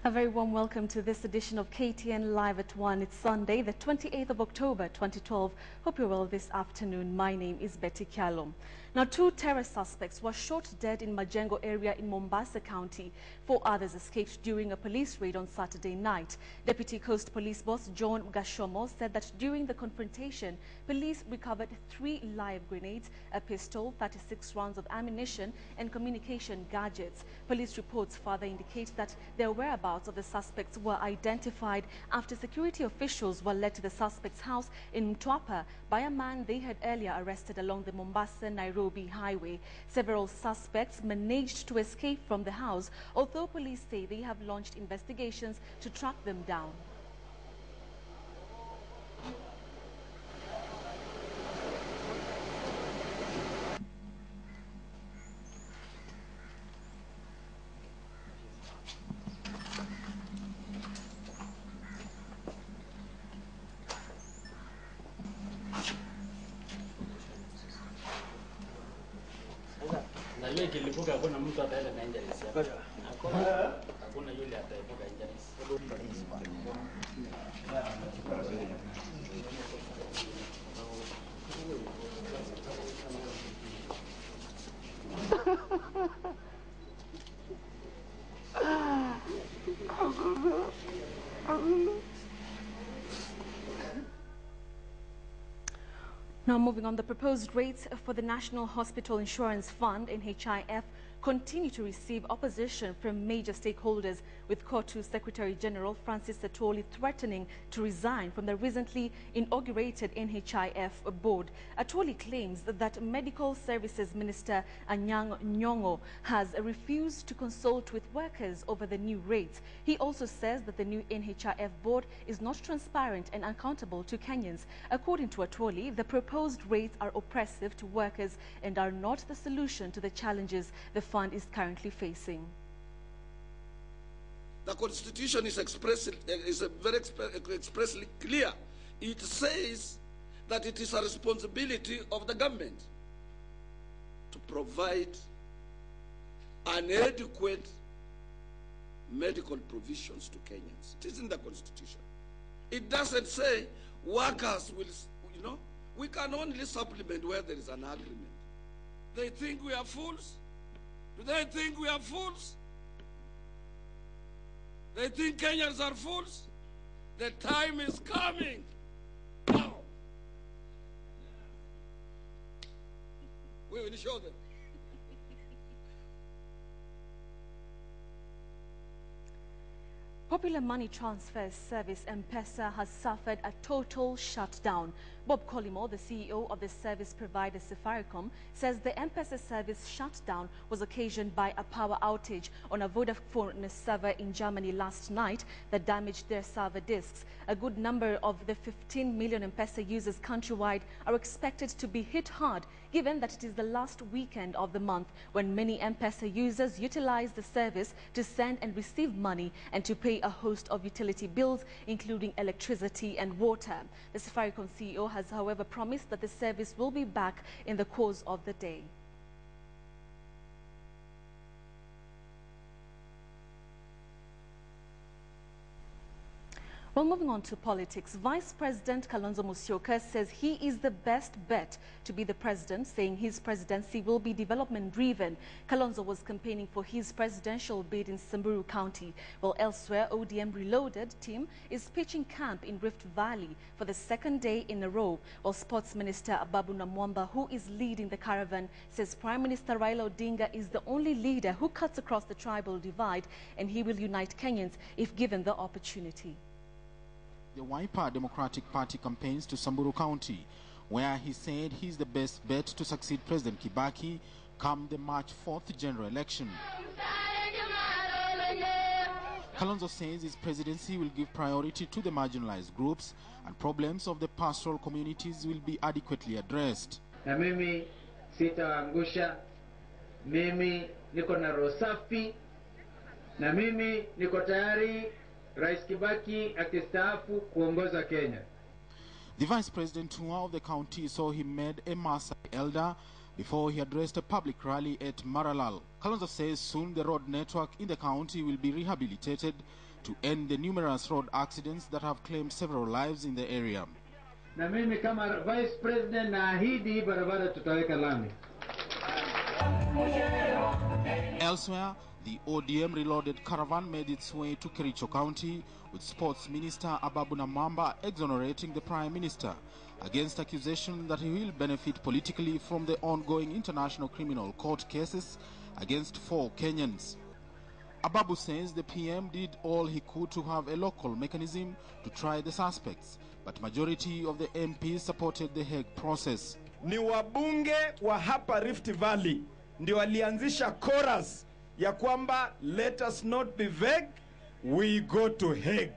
A very warm welcome to this edition of KTN Live at 1. It's Sunday, the 28th of October, 2012. Hope you're well this afternoon. My name is Betty Kyalom. Now, 2 terror suspects were shot dead in Majengo area in Mombasa County. 4 others escaped during a police raid on Saturday night. Deputy Coast Police Boss John Gashomo said that during the confrontation, police recovered 3 live grenades, a pistol, 36 rounds of ammunition, and communication gadgets. Police reports further indicate that their whereabouts of the suspects were identified after security officials were led to the suspect's house in Mtwapa by a man they had earlier arrested along the Mombasa-Nairobi highway. Several suspects managed to escape from the house, although police say they have launched investigations to track them down. Now moving on, the proposed rates for the National Hospital Insurance Fund, NHIF, continue to receive opposition from major stakeholders, with COTU Secretary General Francis Atwoli threatening to resign from the recently inaugurated NHIF board. Atwoli claims that Medical Services Minister Anyang' Nyong'o has refused to consult with workers over the new rates. He also says that the new NHIF board is not transparent and accountable to Kenyans. According to Atwoli, the proposed rates are oppressive to workers and are not the solution to the challenges the fund is currently facing. The Constitution is very expressly clear. It says that it is a responsibility of the government to provide an adequate medical provisions to Kenyans. It is in the Constitution. It doesn't say workers will, we can only supplement where there is an agreement. They think we are fools? Do they think we are fools? They think Kenyans are fools? The time is coming. Now. We will show them. Popular money transfer service M-Pesa has suffered a total shutdown. Bob Collymore, the CEO of the service provider Safaricom, says the M-Pesa service shutdown was occasioned by a power outage on a Vodafone server in Germany last night that damaged their server disks. A good number of the 15 million M-Pesa users countrywide are expected to be hit hard, given that it is the last weekend of the month when many M-Pesa users utilize the service to send and receive money and to pay a host of utility bills, including electricity and water. The Safaricom CEO has, however, promised that the service will be back in the course of the day. Well, moving on to politics, Vice President Kalonzo Musyoka says he is the best bet to be the president, saying his presidency will be development-driven. Kalonzo was campaigning for his presidential bid in Samburu County, while elsewhere, ODM Reloaded team is pitching camp in Rift Valley for the 2nd day in a row, while Sports Minister Ababu Namwamba, who is leading the caravan, says Prime Minister Raila Odinga is the only leader who cuts across the tribal divide, and he will unite Kenyans if given the opportunity. The Wiper Democratic Party campaigns to Samburu County, where he said he's the best bet to succeed President Kibaki come the March 4th general election. Kalonzo says his presidency will give priority to the marginalized groups and problems of the pastoral communities will be adequately addressed. Na mimi sitaangusha, mimi niko na roho safi, na mimi niko tayari Rais Kibaki akistaafu kuongoza Kenya. The vice president tour of the county saw him made a Marsabit elder before he addressed a public rally at Maralal. Kalonzo says soon the road network in the county will be rehabilitated to end the numerous road accidents that have claimed several lives in the area. Na mimi kama Vice President naahidi barabara tutaweka lami. Elsewhere, the ODM Reloaded caravan made its way to Kericho County, with Sports Minister Ababu Namwamba exonerating the Prime Minister against accusation that he will benefit politically from the ongoing International Criminal Court cases against 4 Kenyans. Ababu says the PM did all he could to have a local mechanism to try the suspects, but majority of the MPs supported the Hague process. Ni wabunge wa hapa Rift Valley ndio walianzisha chorus ya kwamba let us not be vague, we go to Hague.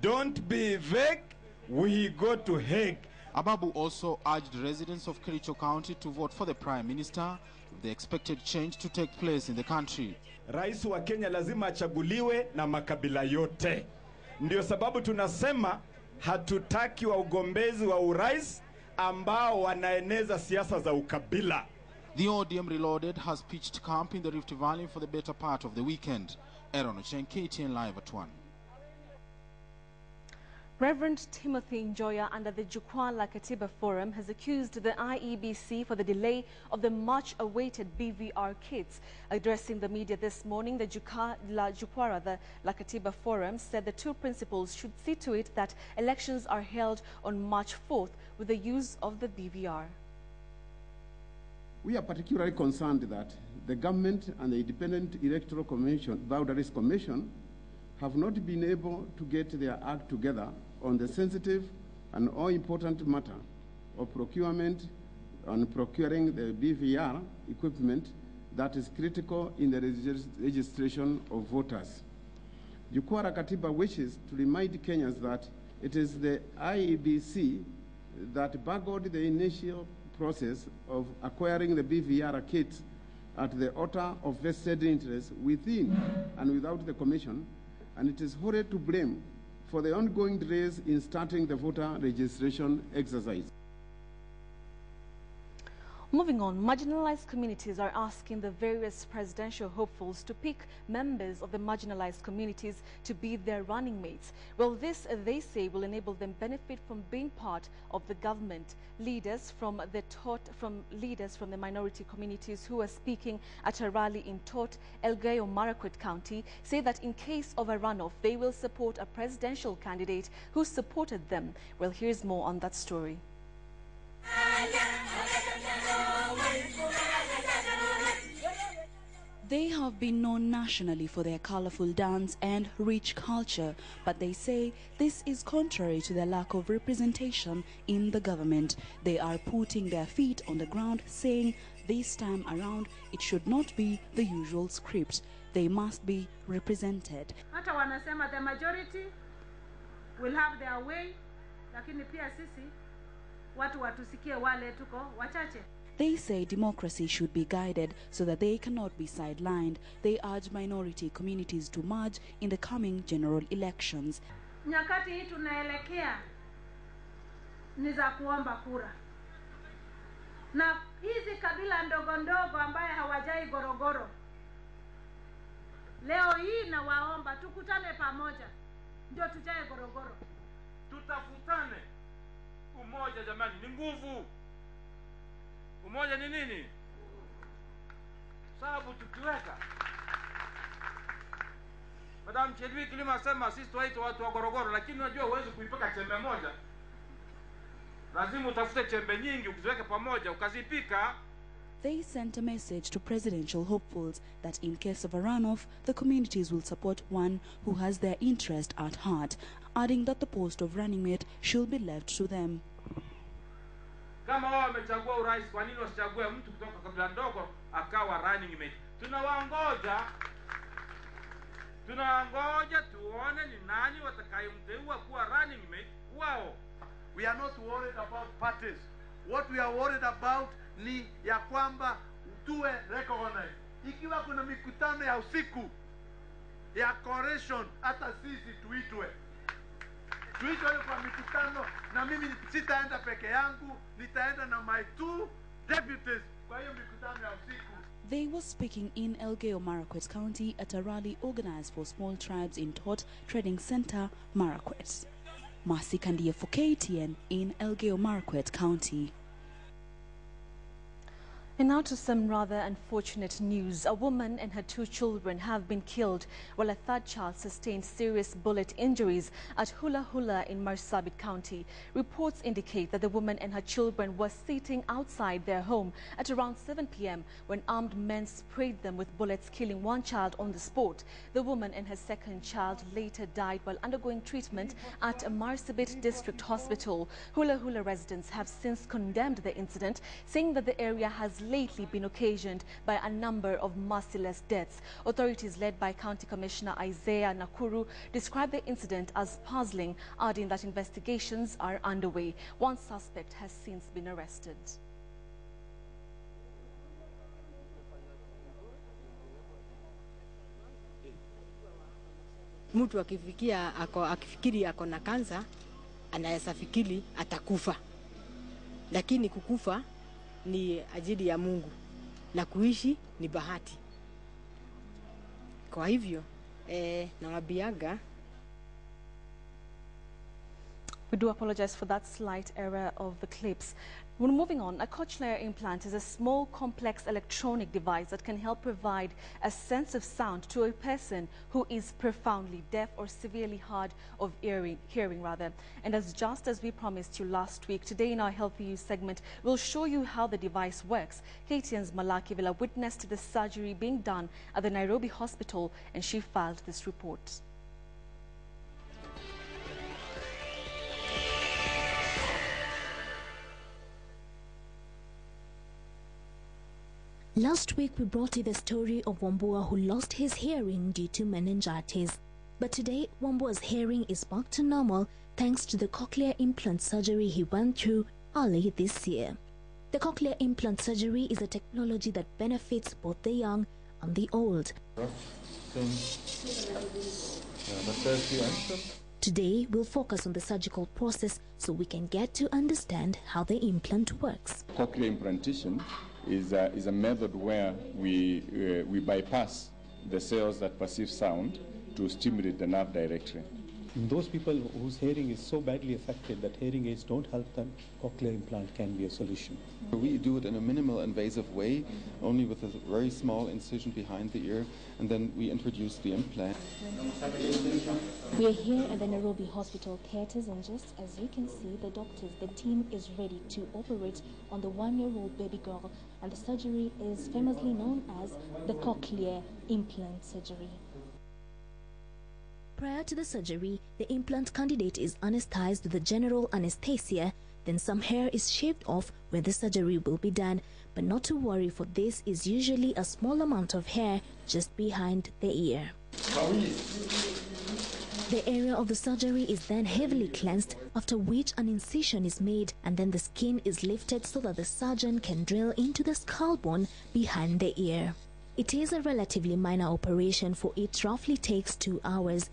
Don't be vague, we go to Hague. Ababu also urged residents of Kericho County to vote for the Prime Minister if they expected change to take place in the country. Rais wa Kenya lazima achaguliwe na makabila yote. Ndio sababu tunasema hatutaki wa ugombezi wa urais ambao wanaeneza siasa za ukabila. The ODM Reloaded has pitched camp in the Rift Valley for the better part of the weekend. Aaron Ochen, KTN Live at 1. Reverend Timothy Njoya under the Jukwaa la Katiba Forum has accused the IEBC for the delay of the much-awaited BVR kits. Addressing the media this morning, the Jukwaa la Katiba Forum said the 2 principals should see to it that elections are held on March 4th with the use of the BVR. We are particularly concerned that the government and the Independent Electoral Boundaries Commission have not been able to get their act together on the sensitive and all-important matter of procurement and procuring the BVR equipment that is critical in the registration of voters. Jukwaa la Katiba wishes to remind Kenyans that it is the IEBC that bungled the initial process of acquiring the BVR kits at the altar of vested interests within and without the Commission, and it is wholly to blame for the ongoing delays in starting the voter registration exercise. Moving on, marginalized communities are asking the various presidential hopefuls to pick members of the marginalized communities to be their running mates. Well, this, they say, will enable them benefit from being part of the government. Leaders from the minority communities who are speaking at a rally in Tot, Elgeyo Marakwet County say that in case of a runoff, they will support a presidential candidate who supported them. Well, here's more on that story. They have been known nationally for their colorful dance and rich culture, but they say this is contrary to their lack of representation in the government. They are putting their feet on the ground, saying this time around it should not be the usual script. They must be represented. Hata wanasema the majority will have their way, lakini pia sisi watu watusikie wale tuko wachache. They say democracy should be guided so that they cannot be sidelined. They urge minority communities to merge in the coming general elections. Nyakati hii tunaelekea ni za kuomba kura. Na hizi kabila ndogo ndogo ambaye hawajai gorogoro, leo hii na waomba tukutane pamoja ndio tujae gorogoro. Tutafutane. Umoja jamani ni nguvu. Umoja ni nini? Sababu tukiweka Madam Chelwi Kilima asema sisi tuwaita watu wa gorogoro, lakini unajua huwezi kuipika chembe moja. Lazima utafute chembe nyingi ukiziweka pamoja ukazipika. They sent a message to presidential hopefuls that in case of a runoff, the communities will support one who has their interest at heart, adding that the post of running mate should be left to them. Kama wao wamechagua urais, kwa nini wasichague mtu kutoka kabila ndogo akawa running mate? Tunawangoja tuone ni nani watakayemteua kuwa running mate wao. We are not worried about parties. What we are worried about ni ya kwamba tuwe recognized. Ikiwa kuna mikutano ya usiku ya coalition, hata sisi tuitwe kwa mikutano, na mimi sitaenda peke yangu, nitaenda na my 2 deputies kwa hiyo mikutano ya usiku. They were speaking in Elgeyo Marakwet County at a rally organized for small tribes in Tot Trading Center, Marakwet. Marcy Kandia for KTN in Elgeyo Marakwet County. And now to some rather unfortunate news. A woman and her 2 children have been killed while a 3rd child sustained serious bullet injuries at Hula Hula in Marsabit County. Reports indicate that the woman and her children were sitting outside their home at around 7 p.m. when armed men sprayed them with bullets, killing 1 child on the spot. The woman and her 2nd child later died while undergoing treatment at a Marsabit District Hospital. Hula Hula residents have since condemned the incident, saying that the area has lately been occasioned by a number of merciless deaths. Authorities led by County Commissioner Isaiah Nakuru described the incident as puzzling, adding that investigations are underway. 1 suspect has since been arrested. Mtu akifikiri ako na kansa anaweza fikiri atakufa, lakini kukufa ni ajili ya Mungu na kuishi ni bahati. Kwa hivyo nawaambiaga. We do apologize for that slight error of the clips. When moving on, a Cochlear implant is a small, complex electronic device that can help provide a sense of sound to a person who is profoundly deaf or severely hard of hearing. And just as we promised you last week, today in our Healthy You segment, we'll show you how the device works. KTN's Malaki Villa witnessed the surgery being done at the Nairobi hospital, and she filed this report. Last week, we brought you the story of Wambua who lost his hearing due to meningitis. But today, Wambua's hearing is back to normal thanks to the cochlear implant surgery he went through early this year. The cochlear implant surgery is a technology that benefits both the young and the old. Today, we'll focus on the surgical process so we can get to understand how the implant works. Cochlear implantation is a method where we bypass the cells that perceive sound to stimulate the nerve directly. Those people whose hearing is so badly affected that hearing aids don't help them, cochlear implant can be a solution. We do it in a minimal invasive way, only with a very small incision behind the ear, and then we introduce the implant. We are here at the Nairobi Hospital Theatres, and just as you can see, the team is ready to operate on the 1-year-old baby girl, and the surgery is famously known as the cochlear implant surgery. Prior to the surgery, the implant candidate is anesthetized with a general anesthesia, then some hair is shaved off where the surgery will be done. But not to worry, for this is usually a small amount of hair just behind the ear. The area of the surgery is then heavily cleansed, after which an incision is made, and then the skin is lifted so that the surgeon can drill into the skull bone behind the ear. It is a relatively minor operation, for it roughly takes 2 hours.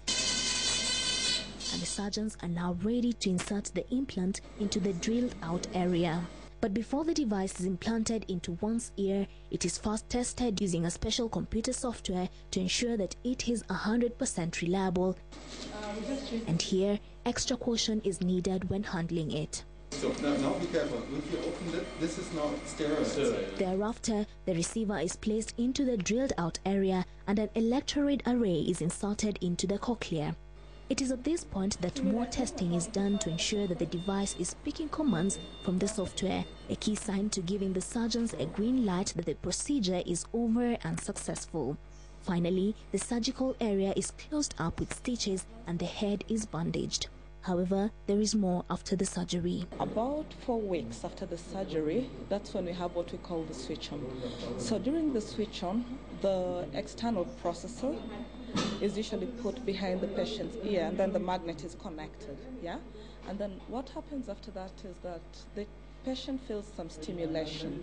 And the surgeons are now ready to insert the implant into the drilled out area. But before the device is implanted into one's ear, it is first tested using a special computer software to ensure that it is 100% reliable. And here, extra caution is needed when handling it. So now be careful. If you open it, this is now sterile. Thereafter, the receiver is placed into the drilled out area and an electrode array is inserted into the cochlea. It is at this point that more testing is done to ensure that the device is picking commands from the software, a key sign to giving the surgeons a green light that the procedure is over and successful. Finally, the surgical area is closed up with stitches and the head is bandaged. However, there is more after the surgery. About 4 weeks after the surgery, that's when we have what we call the switch on. So during the switch on, the external processor is usually put behind the patient's ear, and then the magnet is connected, yeah? And then what happens after that is that the patient feels some stimulation,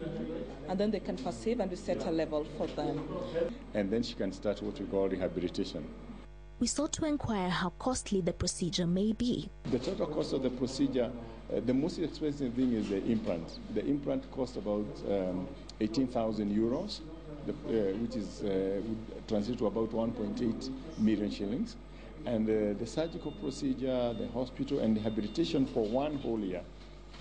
and then they can perceive, and we set a level for them. And then she can start what we call rehabilitation. We sought to inquire how costly the procedure may be. The total cost of the procedure, the most expensive thing is the implant. The implant costs about 18,000 euros, which is would translate to about 1.8 million shillings. And the surgical procedure, the hospital, and rehabilitation for one whole year,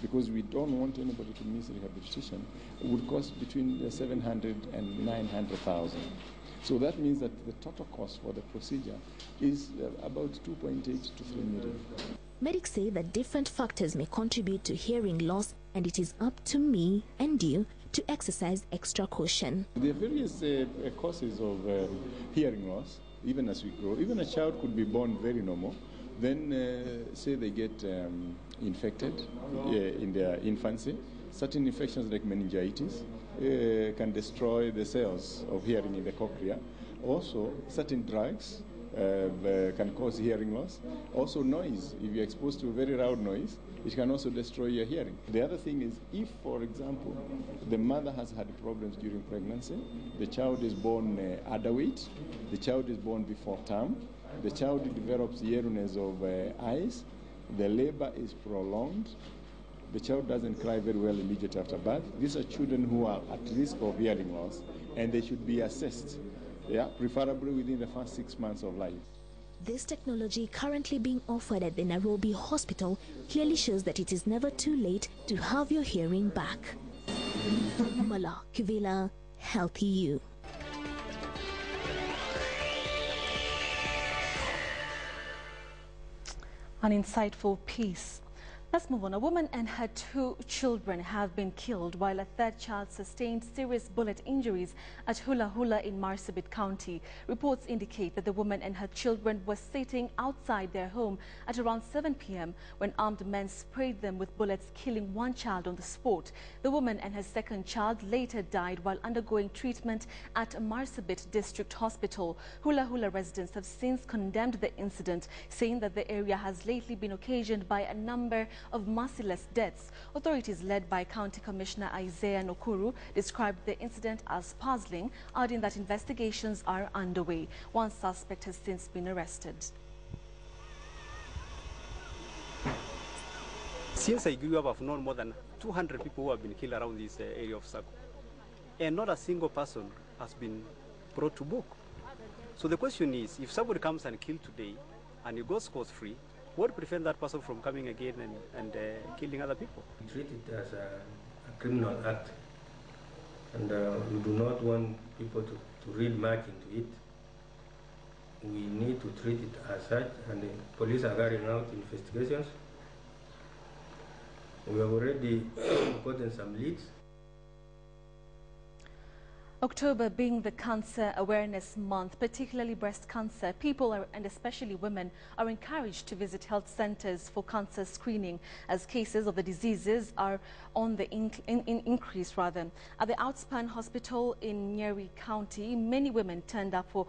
because we don't want anybody to miss rehabilitation, would cost between 700 and 900,000. So that means that the total cost for the procedure is about 2.8 to 3 million. Medics say that different factors may contribute to hearing loss, and it is up to me and you to exercise extra caution. There are various causes of hearing loss, even as we grow. Even a child could be born very normal, then say they get infected in their infancy. Certain infections like meningitis can destroy the cells of hearing in the cochlea. Also, certain drugs can cause hearing loss. Also noise, if you're exposed to a very loud noise, it can also destroy your hearing. The other thing is if, for example, the mother has had problems during pregnancy, the child is born underweight, the child is born before term, the child develops yellowness of eyes, the labor is prolonged, the child doesn't cry very well immediately after birth. These are children who are at risk of hearing loss, and they should be assessed, preferably within the first 6 months of life. This technology currently being offered at the Nairobi Hospital clearly shows that it is never too late to have your hearing back. Mala Kivila, Healthy You. An insightful piece. Let's move on. A woman and her 2 children have been killed while a 3rd child sustained serious bullet injuries at Hula Hula in Marsabit County. Reports indicate that the woman and her children were sitting outside their home at around 7 p.m. when armed men sprayed them with bullets, killing 1 child on the spot. The woman and her 2nd child later died while undergoing treatment at Marsabit District Hospital. Hula Hula residents have since condemned the incident, saying that the area has lately been occasioned by a number of merciless deaths. Authorities led by County Commissioner Isaiah Nokuru described the incident as puzzling, adding that investigations are underway. 1 suspect has since been arrested. Since I grew up, I've known more than 200 people who have been killed around this area of Sako. And not a single person has been brought to book. So the question is, if somebody comes and kills today and he goes scot-free, what prevents that person from coming again and killing other people? We treat it as a criminal act, and we do not want people to read much into it. We need to treat it as such, and the police are carrying out investigations. We have already gotten some leads. October being the Cancer Awareness Month, particularly breast cancer, people and especially women are encouraged to visit health centers for cancer screening as cases of the diseases are on the increase. At the Outspan Hospital in Nyeri County, many women turned up for